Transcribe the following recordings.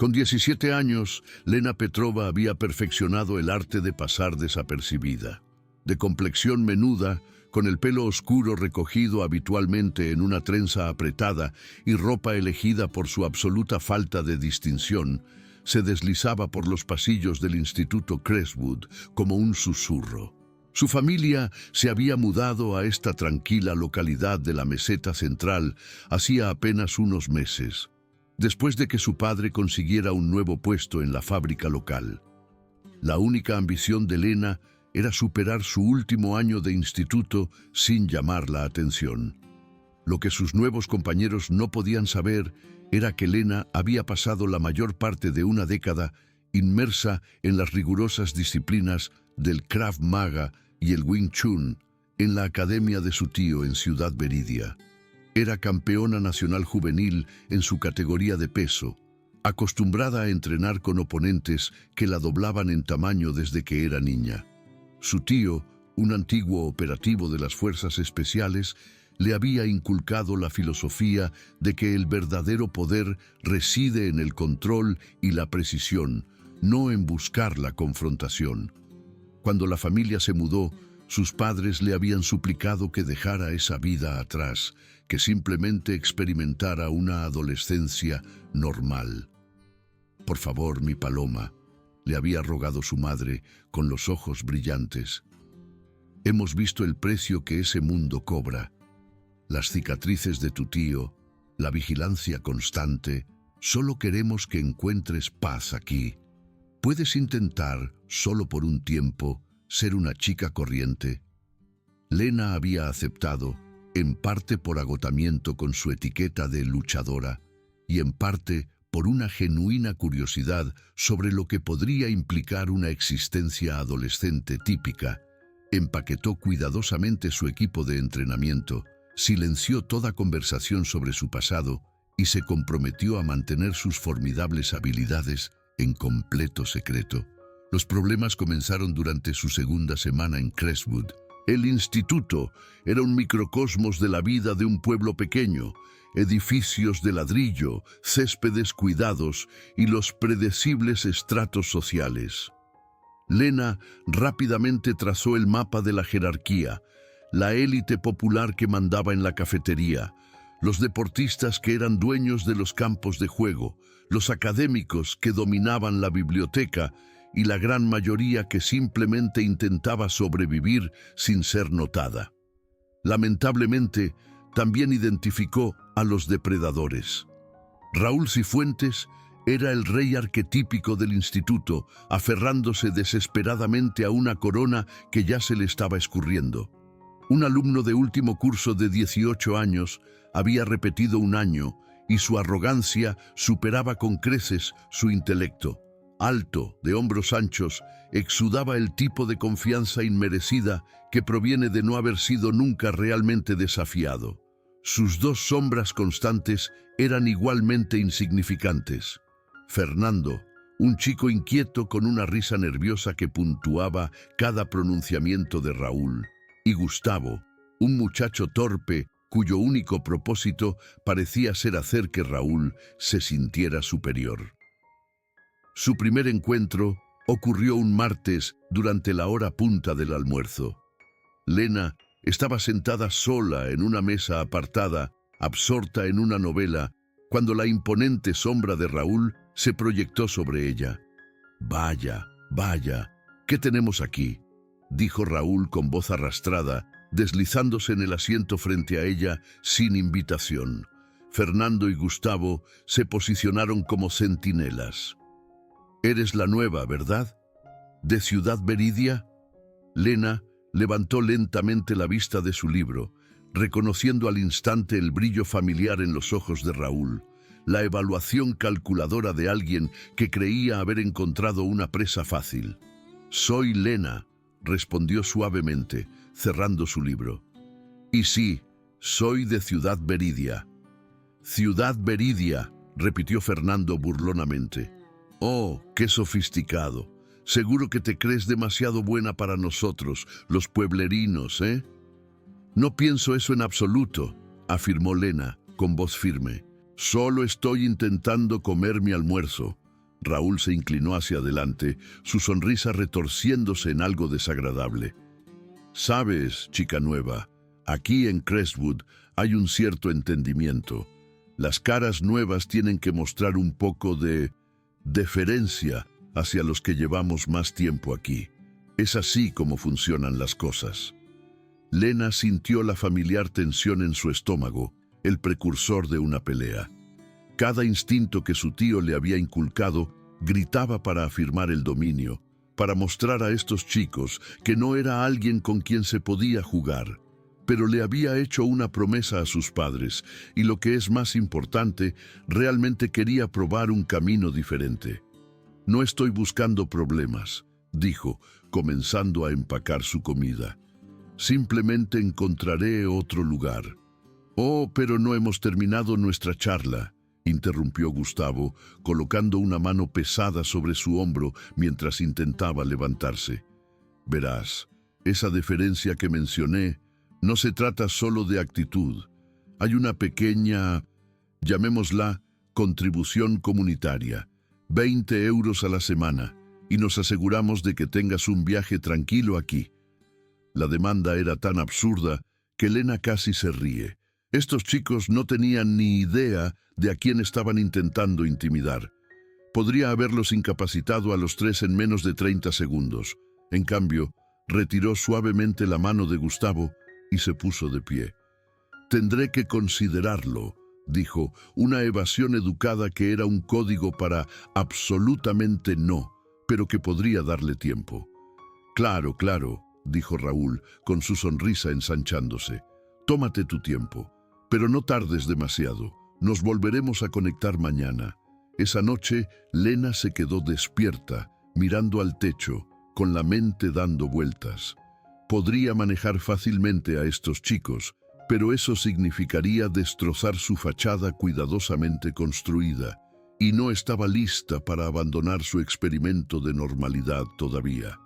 Con 17 años, Lena Petrova había perfeccionado el arte de pasar desapercibida. De complexión menuda, con el pelo oscuro recogido habitualmente en una trenza apretada y ropa elegida por su absoluta falta de distinción, se deslizaba por los pasillos del Instituto Crestwood como un susurro. Su familia se había mudado a esta tranquila localidad de la meseta central hacía apenas unos meses, después de que su padre consiguiera un nuevo puesto en la fábrica local. La única ambición de Lena era superar su último año de instituto sin llamar la atención. Lo que sus nuevos compañeros no podían saber era que Lena había pasado la mayor parte de una década inmersa en las rigurosas disciplinas del Krav Maga y el Wing Chun en la academia de su tío en Ciudad Veridia. Era campeona nacional juvenil en su categoría de peso, acostumbrada a entrenar con oponentes que la doblaban en tamaño desde que era niña. Su tío, un antiguo operativo de las Fuerzas Especiales, le había inculcado la filosofía de que el verdadero poder reside en el control y la precisión, no en buscar la confrontación. Cuando la familia se mudó, sus padres le habían suplicado que dejara esa vida atrás, que simplemente experimentara una adolescencia normal. «Por favor, mi paloma», le había rogado su madre con los ojos brillantes. «Hemos visto el precio que ese mundo cobra. Las cicatrices de tu tío, la vigilancia constante. Solo queremos que encuentres paz aquí. ¿Puedes intentar, solo por un tiempo, ser una chica corriente?» Lena había aceptado, en parte por agotamiento con su etiqueta de luchadora y en parte por una genuina curiosidad sobre lo que podría implicar una existencia adolescente típica. Empaquetó cuidadosamente su equipo de entrenamiento, silenció toda conversación sobre su pasado y se comprometió a mantener sus formidables habilidades en completo secreto. Los problemas comenzaron durante su segunda semana en Crestwood. El instituto era un microcosmos de la vida de un pueblo pequeño, edificios de ladrillo, céspedes cuidados y los predecibles estratos sociales. Lena rápidamente trazó el mapa de la jerarquía, la élite popular que mandaba en la cafetería, los deportistas que eran dueños de los campos de juego, los académicos que dominaban la biblioteca y la gran mayoría que simplemente intentaba sobrevivir sin ser notada. Lamentablemente, también identificó a los depredadores. Raúl Cifuentes era el rey arquetípico del instituto, aferrándose desesperadamente a una corona que ya se le estaba escurriendo. Un alumno de último curso de 18 años había repetido un año y su arrogancia superaba con creces su intelecto. Alto, de hombros anchos, exudaba el tipo de confianza inmerecida que proviene de no haber sido nunca realmente desafiado. Sus dos sombras constantes eran igualmente insignificantes. Fernando, un chico inquieto con una risa nerviosa que puntuaba cada pronunciamiento de Raúl, y Gustavo, un muchacho torpe cuyo único propósito parecía ser hacer que Raúl se sintiera superior. Su primer encuentro ocurrió un martes durante la hora punta del almuerzo. Lena estaba sentada sola en una mesa apartada, absorta en una novela, cuando la imponente sombra de Raúl se proyectó sobre ella. «Vaya, vaya, ¿qué tenemos aquí?», dijo Raúl con voz arrastrada, deslizándose en el asiento frente a ella sin invitación. Fernando y Gustavo se posicionaron como centinelas. «Eres la nueva, ¿verdad? ¿De Ciudad Veridia?» Lena levantó lentamente la vista de su libro, reconociendo al instante el brillo familiar en los ojos de Raúl, la evaluación calculadora de alguien que creía haber encontrado una presa fácil. «Soy Lena», respondió suavemente, cerrando su libro. «Y sí, soy de Ciudad Veridia». «Ciudad Veridia», repitió Fernando burlonamente. «Oh, qué sofisticado. Seguro que te crees demasiado buena para nosotros, los pueblerinos, ¿eh?» «No pienso eso en absoluto», afirmó Lena, con voz firme. «Solo estoy intentando comer mi almuerzo. Raúl se inclinó hacia adelante, su sonrisa retorciéndose en algo desagradable. Sabes, chica nueva, aquí en Crestwood hay un cierto entendimiento. Las caras nuevas tienen que mostrar un poco de deferencia hacia los que llevamos más tiempo aquí. Es así como funcionan las cosas. Lena sintió la familiar tensión en su estómago, el precursor de una pelea. Cada instinto que su tío le había inculcado gritaba para afirmar el dominio, para mostrar a estos chicos que no era alguien con quien se podía jugar, pero le había hecho una promesa a sus padres y, lo que es más importante, realmente quería probar un camino diferente. «No estoy buscando problemas», dijo, comenzando a empacar su comida. «Simplemente encontraré otro lugar». «Oh, pero no hemos terminado nuestra charla», interrumpió Gustavo, colocando una mano pesada sobre su hombro mientras intentaba levantarse. «Verás, esa deferencia que mencioné no se trata solo de actitud. Hay una pequeña, llamémosla, contribución comunitaria, 20 euros a la semana, y nos aseguramos de que tengas un viaje tranquilo aquí». La demanda era tan absurda que Lena casi se ríe. Estos chicos no tenían ni idea de a quién estaban intentando intimidar. Podría haberlos incapacitado a los tres en menos de 30 segundos. En cambio, retiró suavemente la mano de Gustavo y se puso de pie. «Tendré que considerarlo», dijo, una evasión educada que era un código para absolutamente no, pero que podría darle tiempo. «Claro, claro», dijo Raúl, con su sonrisa ensanchándose. «Tómate tu tiempo, pero no tardes demasiado. Nos volveremos a conectar mañana». Esa noche, Lena se quedó despierta, mirando al techo, con la mente dando vueltas. Podría manejar fácilmente a estos chicos, pero eso significaría destrozar su fachada cuidadosamente construida, y no estaba lista para abandonar su experimento de normalidad todavía.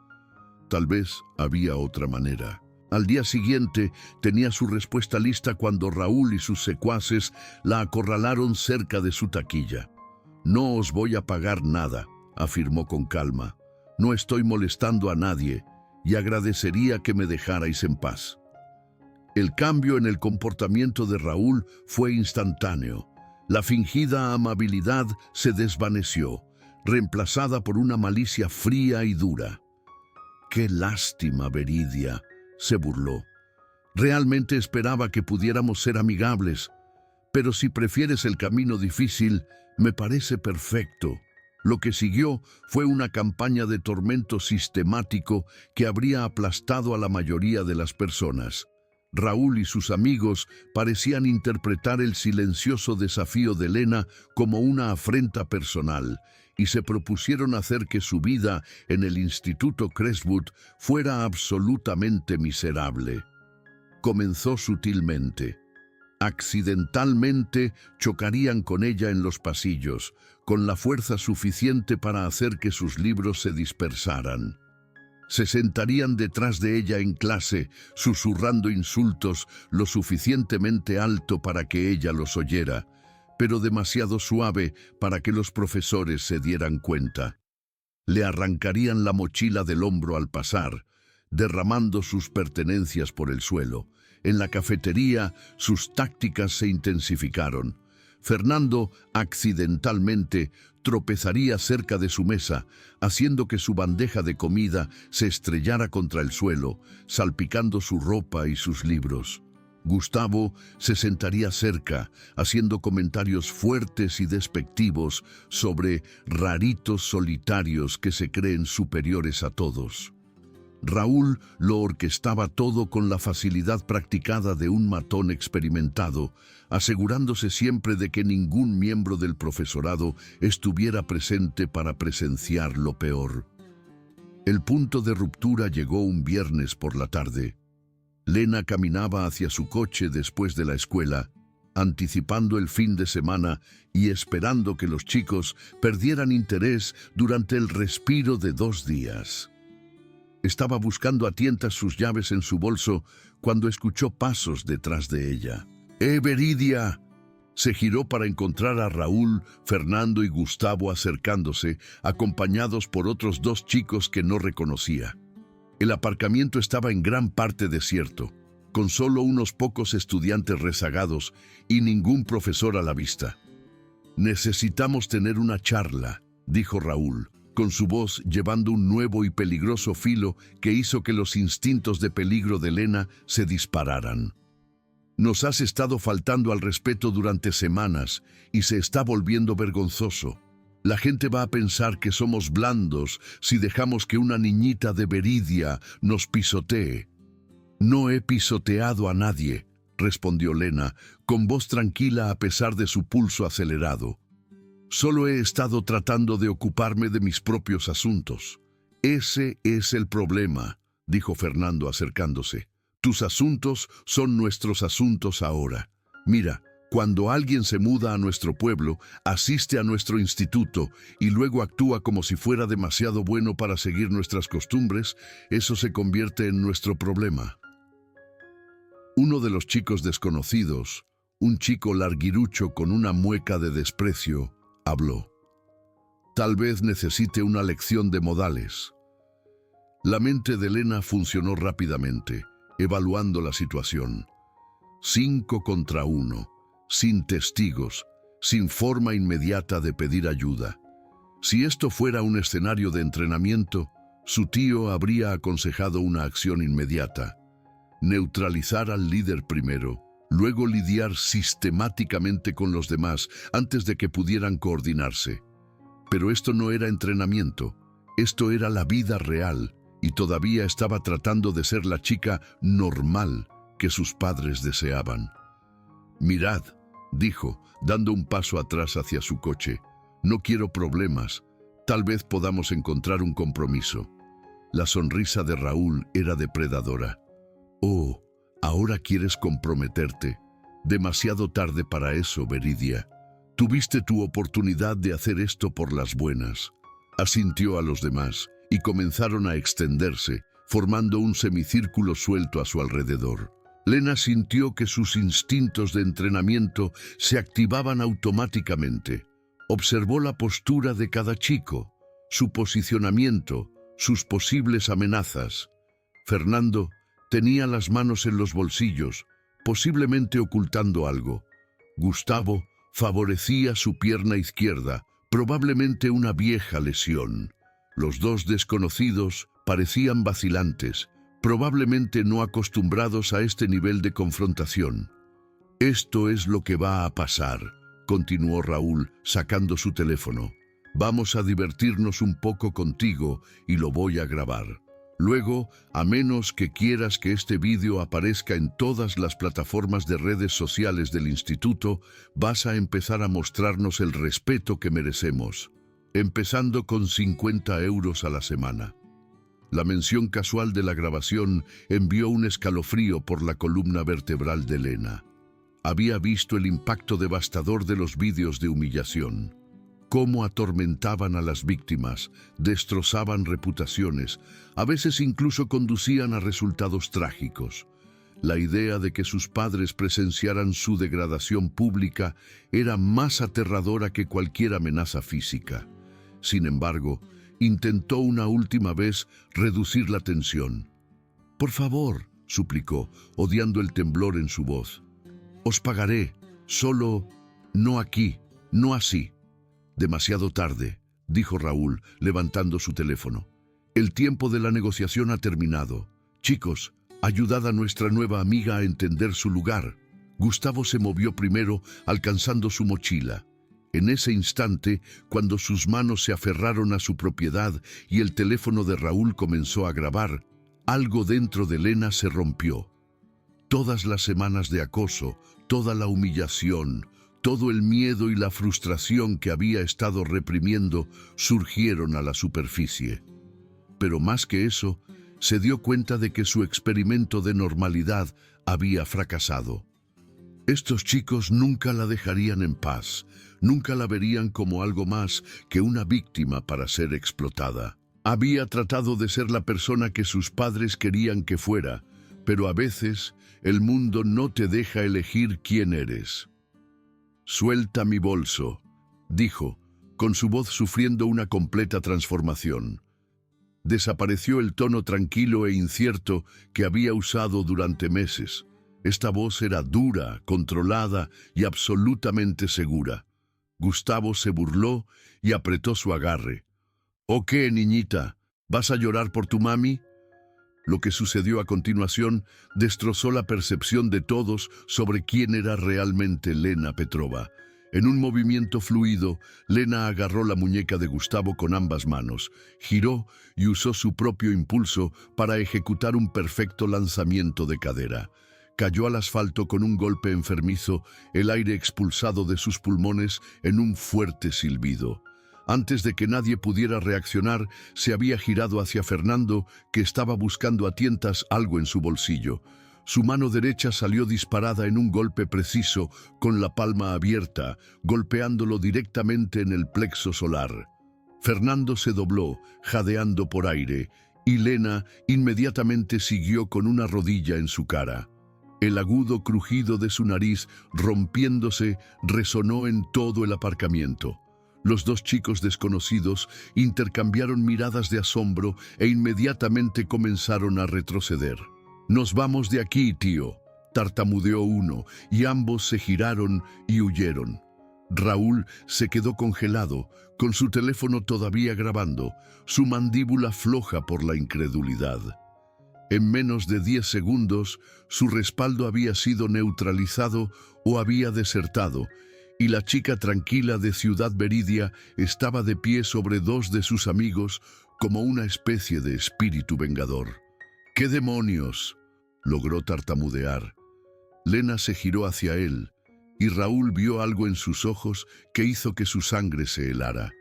Tal vez había otra manera. Al día siguiente tenía su respuesta lista cuando Raúl y sus secuaces la acorralaron cerca de su taquilla. «No os voy a pagar nada», afirmó con calma. «No estoy molestando a nadie y agradecería que me dejarais en paz». El cambio en el comportamiento de Raúl fue instantáneo. La fingida amabilidad se desvaneció, reemplazada por una malicia fría y dura. «Qué lástima, Veridia», se burló. «Realmente esperaba que pudiéramos ser amigables, pero si prefieres el camino difícil, me parece perfecto». Lo que siguió fue una campaña de tormento sistemático que habría aplastado a la mayoría de las personas. Raúl y sus amigos parecían interpretar el silencioso desafío de Lena como una afrenta personal y se propusieron hacer que su vida en el Instituto Crestwood fuera absolutamente miserable. Comenzó sutilmente. Accidentalmente chocarían con ella en los pasillos, con la fuerza suficiente para hacer que sus libros se dispersaran. Se sentarían detrás de ella en clase, susurrando insultos lo suficientemente alto para que ella los oyera, pero demasiado suave para que los profesores se dieran cuenta. Le arrancarían la mochila del hombro al pasar, derramando sus pertenencias por el suelo. En la cafetería, sus tácticas se intensificaron. Fernando, accidentalmente, tropezaría cerca de su mesa, haciendo que su bandeja de comida se estrellara contra el suelo, salpicando su ropa y sus libros. Gustavo se sentaría cerca, haciendo comentarios fuertes y despectivos sobre raritos solitarios que se creen superiores a todos. Raúl lo orquestaba todo con la facilidad practicada de un matón experimentado, asegurándose siempre de que ningún miembro del profesorado estuviera presente para presenciar lo peor. El punto de ruptura llegó un viernes por la tarde. Lena caminaba hacia su coche después de la escuela, anticipando el fin de semana y esperando que los chicos perdieran interés durante el respiro de 2 días. Estaba buscando a tientas sus llaves en su bolso cuando escuchó pasos detrás de ella. «¡Veridia!», Se giró para encontrar a Raúl, Fernando y Gustavo acercándose, acompañados por otros 2 chicos que no reconocía. El aparcamiento estaba en gran parte desierto, con solo unos pocos estudiantes rezagados y ningún profesor a la vista. «Necesitamos tener una charla», dijo Raúl, con su voz llevando un nuevo y peligroso filo que hizo que los instintos de peligro de Lena se dispararan. «Nos has estado faltando al respeto durante semanas y se está volviendo vergonzoso. La gente va a pensar que somos blandos si dejamos que una niñita de Veridia nos pisotee». «No he pisoteado a nadie», respondió Lena, con voz tranquila a pesar de su pulso acelerado. «Solo he estado tratando de ocuparme de mis propios asuntos». «Ese es el problema», dijo Fernando acercándose. «Tus asuntos son nuestros asuntos ahora. Mira, cuando alguien se muda a nuestro pueblo, asiste a nuestro instituto y luego actúa como si fuera demasiado bueno para seguir nuestras costumbres, eso se convierte en nuestro problema». Uno de los chicos desconocidos, un chico larguirucho con una mueca de desprecio, habló. «Tal vez necesite una lección de modales». La mente de Lena funcionó rápidamente, evaluando la situación. 5 contra 1, sin testigos, sin forma inmediata de pedir ayuda. Si esto fuera un escenario de entrenamiento, su tío habría aconsejado una acción inmediata. Neutralizar al líder primero, luego lidiar sistemáticamente con los demás antes de que pudieran coordinarse. Pero esto no era entrenamiento, esto era la vida real, y todavía estaba tratando de ser la chica normal que sus padres deseaban. «Mirad», dijo, dando un paso atrás hacia su coche, «no quiero problemas, tal vez podamos encontrar un compromiso». La sonrisa de Raúl era depredadora. «Oh, ahora quieres comprometerte. Demasiado tarde para eso, Veridia. Tuviste tu oportunidad de hacer esto por las buenas». Asintió a los demás y comenzaron a extenderse, formando un semicírculo suelto a su alrededor. Lena sintió que sus instintos de entrenamiento se activaban automáticamente. Observó la postura de cada chico, su posicionamiento, sus posibles amenazas. Fernando tenía las manos en los bolsillos, posiblemente ocultando algo. Gustavo favorecía su pierna izquierda, probablemente una vieja lesión. Los 2 desconocidos parecían vacilantes, probablemente no acostumbrados a este nivel de confrontación. «Esto es lo que va a pasar», continuó Raúl, sacando su teléfono. «Vamos a divertirnos un poco contigo y lo voy a grabar. Luego, a menos que quieras que este vídeo aparezca en todas las plataformas de redes sociales del instituto, vas a empezar a mostrarnos el respeto que merecemos, empezando con 50 euros a la semana». La mención casual de la grabación envió un escalofrío por la columna vertebral de Lena. Había visto el impacto devastador de los vídeos de humillación. Cómo atormentaban a las víctimas, destrozaban reputaciones, a veces incluso conducían a resultados trágicos. La idea de que sus padres presenciaran su degradación pública era más aterradora que cualquier amenaza física. Sin embargo, intentó una última vez reducir la tensión. «Por favor», suplicó, odiando el temblor en su voz. «Os pagaré, solo no aquí, no así». «Demasiado tarde», dijo Raúl, levantando su teléfono. «El tiempo de la negociación ha terminado. Chicos, ayudad a nuestra nueva amiga a entender su lugar». Gustavo se movió primero, alcanzando su mochila. En ese instante, cuando sus manos se aferraron a su propiedad y el teléfono de Raúl comenzó a grabar, algo dentro de Lena se rompió. Todas las semanas de acoso, toda la humillación, todo el miedo y la frustración que había estado reprimiendo surgieron a la superficie. Pero más que eso, se dio cuenta de que su experimento de normalidad había fracasado. Estos chicos nunca la dejarían en paz, nunca la verían como algo más que una víctima para ser explotada. Había tratado de ser la persona que sus padres querían que fuera, pero a veces el mundo no te deja elegir quién eres. «Suelta mi bolso», dijo, con su voz sufriendo una completa transformación. Desapareció el tono tranquilo e incierto que había usado durante meses. Esta voz era dura, controlada y absolutamente segura. Gustavo se burló y apretó su agarre. «¿O qué, niñita? ¿Vas a llorar por tu mami?». Lo que sucedió a continuación destrozó la percepción de todos sobre quién era realmente Lena Petrova. En un movimiento fluido, Lena agarró la muñeca de Gustavo con ambas manos, giró y usó su propio impulso para ejecutar un perfecto lanzamiento de cadera. Cayó al asfalto con un golpe enfermizo, el aire expulsado de sus pulmones en un fuerte silbido. Antes de que nadie pudiera reaccionar, se había girado hacia Fernando, que estaba buscando a tientas algo en su bolsillo. Su mano derecha salió disparada en un golpe preciso, con la palma abierta, golpeándolo directamente en el plexo solar. Fernando se dobló, jadeando por aire, y Lena inmediatamente siguió con una rodilla en su cara. El agudo crujido de su nariz, rompiéndose, resonó en todo el aparcamiento. Los dos chicos desconocidos intercambiaron miradas de asombro e inmediatamente comenzaron a retroceder. «Nos vamos de aquí, tío», tartamudeó uno, y ambos se giraron y huyeron. Raúl se quedó congelado, con su teléfono todavía grabando, su mandíbula floja por la incredulidad. En menos de 10 segundos, su respaldo había sido neutralizado o había desertado, y la chica tranquila de Ciudad Veridia estaba de pie sobre dos de sus amigos como una especie de espíritu vengador. «¿Qué demonios?», logró tartamudear. Lena se giró hacia él, y Raúl vio algo en sus ojos que hizo que su sangre se helara.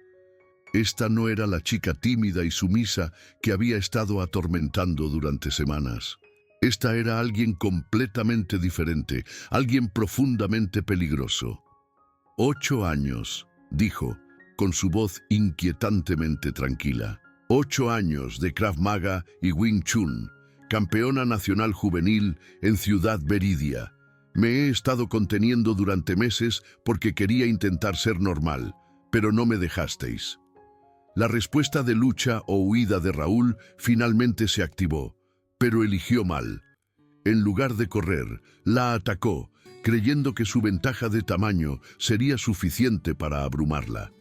Esta no era la chica tímida y sumisa que había estado atormentando durante semanas. Esta era alguien completamente diferente, alguien profundamente peligroso. 8 años, dijo, con su voz inquietantemente tranquila. 8 años de Krav Maga y Wing Chun, campeona nacional juvenil en Ciudad Veridia. Me he estado conteniendo durante meses porque quería intentar ser normal, pero no me dejasteis. La respuesta de lucha o huida de Raúl finalmente se activó, pero eligió mal. En lugar de correr, la atacó, creyendo que su ventaja de tamaño sería suficiente para abrumarla.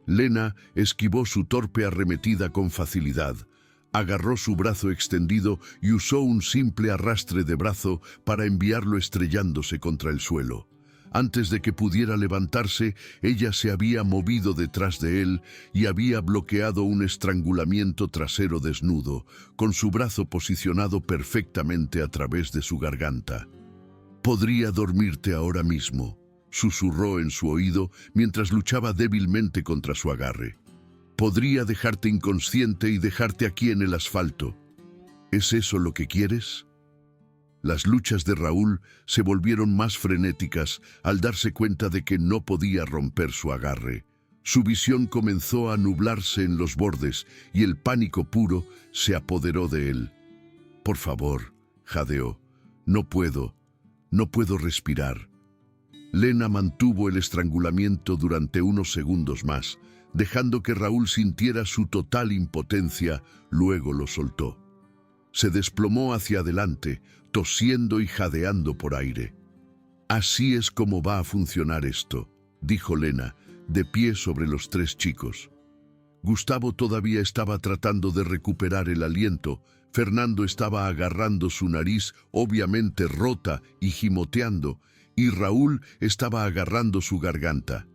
Lena esquivó su torpe arremetida con facilidad, agarró su brazo extendido y usó un simple arrastre de brazo para enviarlo estrellándose contra el suelo. Antes de que pudiera levantarse, ella se había movido detrás de él y había bloqueado un estrangulamiento trasero desnudo, con su brazo posicionado perfectamente a través de su garganta. «Podría dormirte ahora mismo», susurró en su oído mientras luchaba débilmente contra su agarre. «Podría dejarte inconsciente y dejarte aquí en el asfalto. ¿Es eso lo que quieres?». Las luchas de Raúl se volvieron más frenéticas al darse cuenta de que no podía romper su agarre. Su visión comenzó a nublarse en los bordes y el pánico puro se apoderó de él. «Por favor», jadeó, no puedo respirar». Lena mantuvo el estrangulamiento durante unos segundos más, dejando que Raúl sintiera su total impotencia, luego lo soltó. Se desplomó hacia adelante, tosiendo y jadeando por aire. «Así es como va a funcionar esto», dijo Lena, de pie sobre los 3 chicos. Gustavo todavía estaba tratando de recuperar el aliento. Fernando estaba agarrando su nariz, obviamente rota, y gimoteando, y Raúl estaba agarrando su garganta.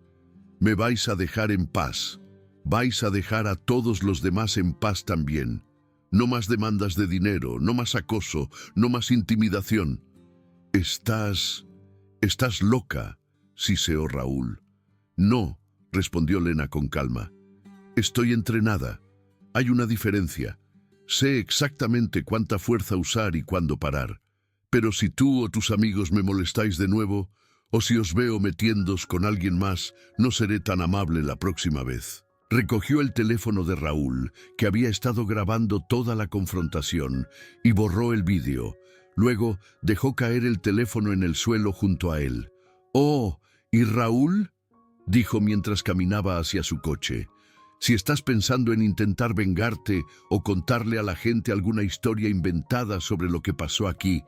«Me vais a dejar en paz. Vais a dejar a todos los demás en paz también. No más demandas de dinero, no más acoso, no más intimidación». Estás loca», siseó Raúl. «No», respondió Lena con calma. «Estoy entrenada. Hay una diferencia. Sé exactamente cuánta fuerza usar y cuándo parar. Pero si tú o tus amigos me molestáis de nuevo, o si os veo metiéndoos con alguien más, no seré tan amable la próxima vez». Recogió el teléfono de Raúl, que había estado grabando toda la confrontación, y borró el vídeo. Luego dejó caer el teléfono en el suelo junto a él. «Oh», ¿Y Raúl? Dijo mientras caminaba hacia su coche. Si estás pensando en intentar vengarte o contarle a la gente alguna historia inventada sobre lo que pasó aquí,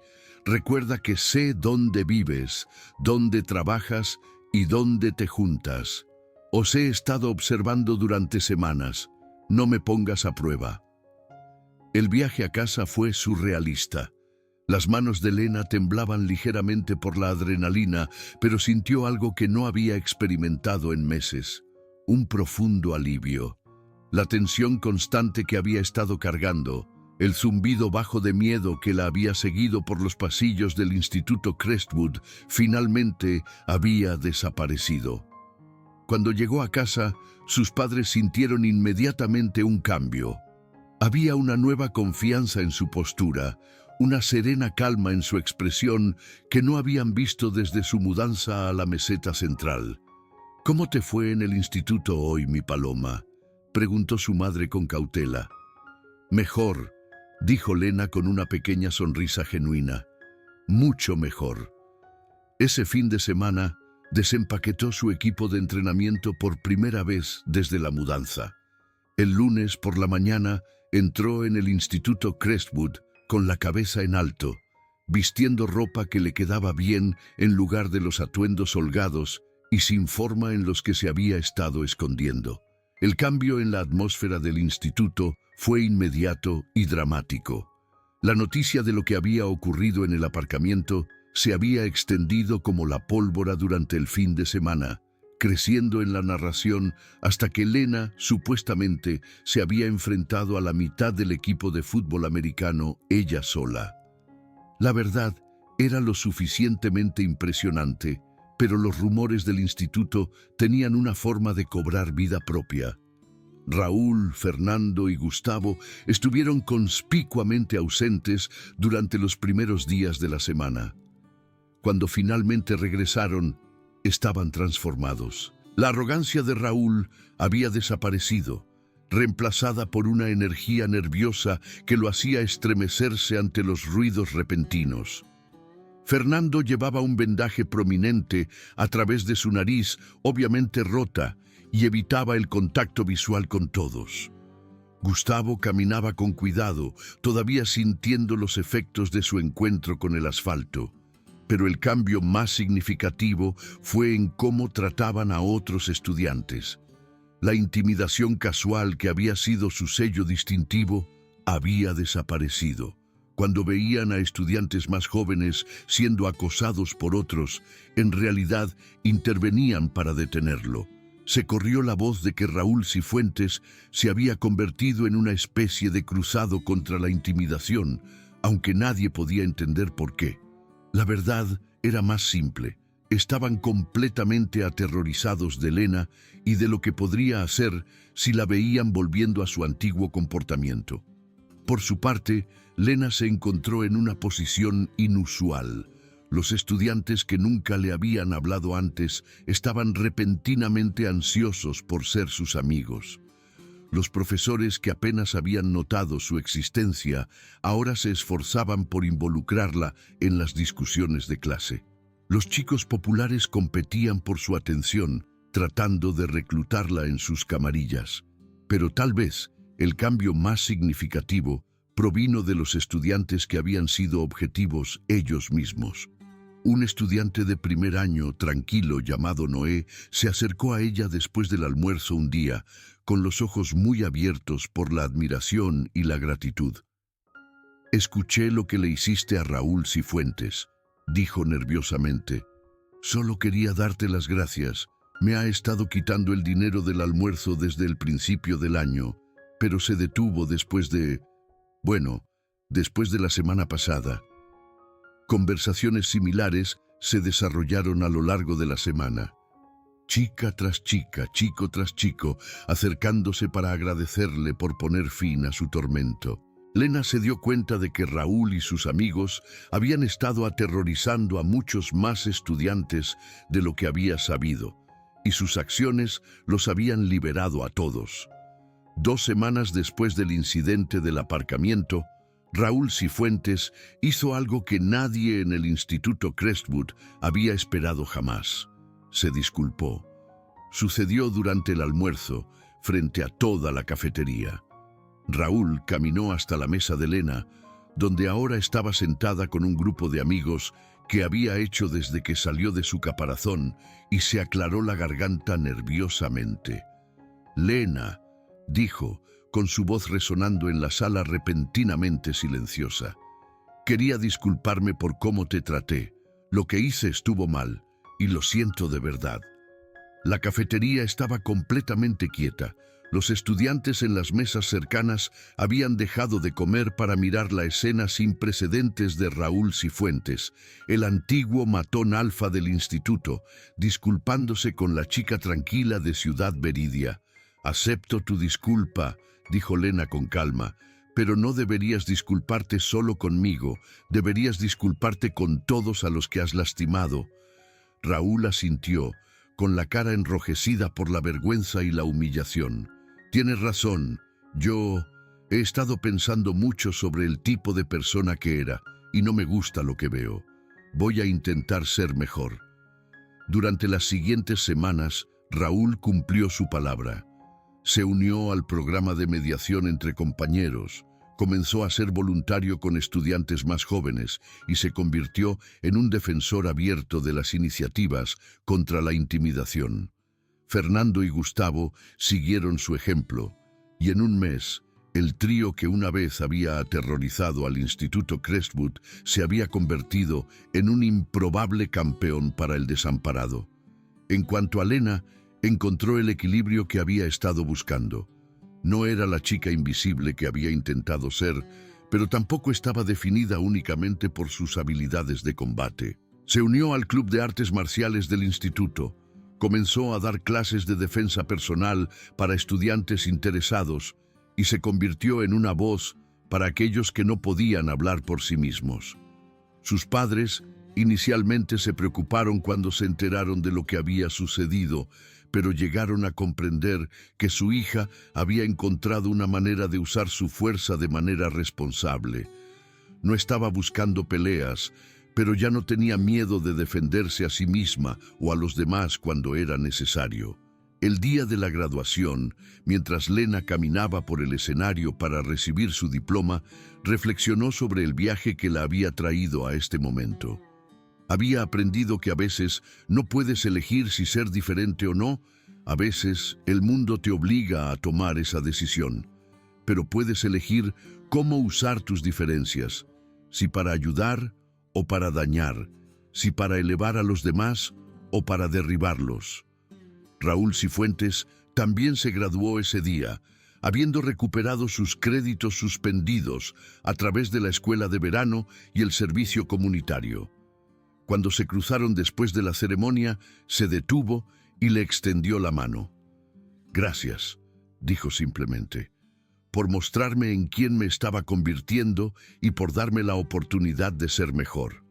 recuerda que sé dónde vives, dónde trabajas y dónde te juntas. Os he estado observando durante semanas. No me pongas a prueba. El viaje a casa fue surrealista. Las manos de Lena temblaban ligeramente por la adrenalina, pero sintió algo que no había experimentado en meses. Un profundo alivio. La tensión constante que había estado cargando, el zumbido bajo de miedo que la había seguido por los pasillos del Instituto Crestwood, finalmente había desaparecido. Cuando llegó a casa, sus padres sintieron inmediatamente un cambio. Había una nueva confianza en su postura, una serena calma en su expresión que no habían visto desde su mudanza a la meseta central. «¿Cómo te fue en el instituto hoy, mi paloma?», preguntó su madre con cautela. «Mejor», dijo Lena con una pequeña sonrisa genuina. «Mucho mejor». Ese fin de semana desempaquetó su equipo de entrenamiento por primera vez desde la mudanza. El lunes por la mañana entró en el Instituto Crestwood con la cabeza en alto, vistiendo ropa que le quedaba bien en lugar de los atuendos holgados y sin forma en los que se había estado escondiendo. El cambio en la atmósfera del instituto fue inmediato y dramático. La noticia de lo que había ocurrido en el aparcamiento se había extendido como la pólvora durante el fin de semana, creciendo en la narración hasta que Lena, supuestamente, se había enfrentado a la mitad del equipo de fútbol americano ella sola. La verdad era lo suficientemente impresionante, pero los rumores del instituto tenían una forma de cobrar vida propia. Raúl, Fernando y Gustavo estuvieron conspicuamente ausentes durante los primeros días de la semana. Cuando finalmente regresaron, estaban transformados. La arrogancia de Raúl había desaparecido, reemplazada por una energía nerviosa que lo hacía estremecerse ante los ruidos repentinos. Fernando llevaba un vendaje prominente a través de su nariz, obviamente rota, y evitaba el contacto visual con todos. Gustavo caminaba con cuidado, todavía sintiendo los efectos de su encuentro con el asfalto. Pero el cambio más significativo fue en cómo trataban a otros estudiantes. La intimidación casual que había sido su sello distintivo había desaparecido. Cuando veían a estudiantes más jóvenes siendo acosados por otros, en realidad intervenían para detenerlo. Se corrió la voz de que Raúl Cifuentes se había convertido en una especie de cruzado contra la intimidación, aunque nadie podía entender por qué. La verdad era más simple. Estaban completamente aterrorizados de Lena y de lo que podría hacer si la veían volviendo a su antiguo comportamiento. Por su parte, Lena se encontró en una posición inusual. Los estudiantes que nunca le habían hablado antes estaban repentinamente ansiosos por ser sus amigos. Los profesores que apenas habían notado su existencia ahora se esforzaban por involucrarla en las discusiones de clase. Los chicos populares competían por su atención, tratando de reclutarla en sus camarillas. Pero tal vez el cambio más significativo provino de los estudiantes que habían sido objetivos ellos mismos. Un estudiante de primer año, tranquilo, llamado Noé, se acercó a ella después del almuerzo un día, con los ojos muy abiertos por la admiración y la gratitud. «Escuché lo que le hiciste a Raúl Cifuentes», dijo nerviosamente. «Solo quería darte las gracias. Me ha estado quitando el dinero del almuerzo desde el principio del año, pero se detuvo después de la semana pasada». Conversaciones similares se desarrollaron a lo largo de la semana. Chica tras chica, chico tras chico, acercándose para agradecerle por poner fin a su tormento. Lena se dio cuenta de que Raúl y sus amigos habían estado aterrorizando a muchos más estudiantes de lo que había sabido, y sus acciones los habían liberado a todos. 2 semanas después del incidente del aparcamiento, Raúl Cifuentes hizo algo que nadie en el Instituto Crestwood había esperado jamás. se disculpó. Sucedió durante el almuerzo, frente a toda la cafetería. Raúl caminó hasta la mesa de Lena, donde ahora estaba sentada con un grupo de amigos que había hecho desde que salió de su caparazón, y se aclaró la garganta nerviosamente. «Lena», dijo, con su voz resonando en la sala repentinamente silenciosa. «Quería disculparme por cómo te traté. Lo que hice estuvo mal, y lo siento de verdad». La cafetería estaba completamente quieta. Los estudiantes en las mesas cercanas habían dejado de comer para mirar la escena sin precedentes de Raúl Cifuentes, el antiguo matón alfa del instituto, disculpándose con la chica tranquila de Ciudad Veridia. «Acepto tu disculpa», dijo Lena con calma, «pero no deberías disculparte solo conmigo, deberías disculparte con todos a los que has lastimado». Raúl asintió, con la cara enrojecida por la vergüenza y la humillación. «Tienes razón, yo he estado pensando mucho sobre el tipo de persona que era, y no me gusta lo que veo. Voy a intentar ser mejor». Durante las siguientes semanas, Raúl cumplió su palabra. Se unió al programa de mediación entre compañeros, comenzó a ser voluntario con estudiantes más jóvenes y se convirtió en un defensor abierto de las iniciativas contra la intimidación. Fernando y Gustavo siguieron su ejemplo, y en un mes, el trío que una vez había aterrorizado al Instituto Crestwood se había convertido en un improbable campeón para el desamparado. En cuanto a Lena, encontró el equilibrio que había estado buscando. No era la chica invisible que había intentado ser, pero tampoco estaba definida únicamente por sus habilidades de combate. Se unió al club de artes marciales del instituto, comenzó a dar clases de defensa personal para estudiantes interesados y se convirtió en una voz para aquellos que no podían hablar por sí mismos. Sus padres inicialmente se preocuparon cuando se enteraron de lo que había sucedido, pero llegaron a comprender que su hija había encontrado una manera de usar su fuerza de manera responsable. No estaba buscando peleas, pero ya no tenía miedo de defenderse a sí misma o a los demás cuando era necesario. El día de la graduación, mientras Lena caminaba por el escenario para recibir su diploma, reflexionó sobre el viaje que la había traído a este momento. Había aprendido que a veces no puedes elegir si ser diferente o no. A veces el mundo te obliga a tomar esa decisión, pero puedes elegir cómo usar tus diferencias, si para ayudar o para dañar, si para elevar a los demás o para derribarlos. Raúl Cifuentes también se graduó ese día, habiendo recuperado sus créditos suspendidos a través de la escuela de verano y el servicio comunitario. Cuando se cruzaron después de la ceremonia, se detuvo y le extendió la mano. «Gracias», dijo simplemente, «por mostrarme en quién me estaba convirtiendo y por darme la oportunidad de ser mejor».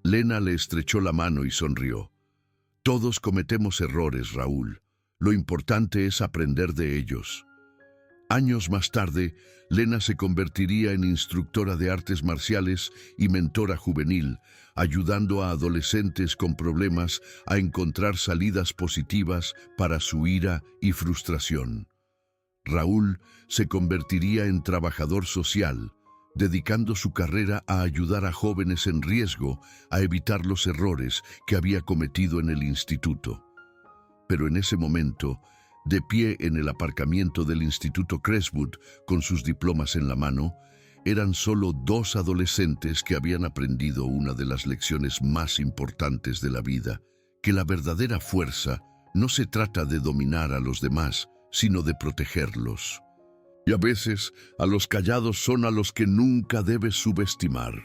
Lena le estrechó la mano y sonrió. «Todos cometemos errores, Raúl. Lo importante es aprender de ellos». Años más tarde, Lena se convertiría en instructora de artes marciales y mentora juvenil, ayudando a adolescentes con problemas a encontrar salidas positivas para su ira y frustración. Raúl se convertiría en trabajador social, dedicando su carrera a ayudar a jóvenes en riesgo a evitar los errores que había cometido en el instituto. Pero en ese momento, de pie en el aparcamiento del Instituto Crestwood con sus diplomas en la mano, eran solo dos adolescentes que habían aprendido una de las lecciones más importantes de la vida, que la verdadera fuerza no se trata de dominar a los demás, sino de protegerlos. Y a veces, a los callados son a los que nunca debes subestimar.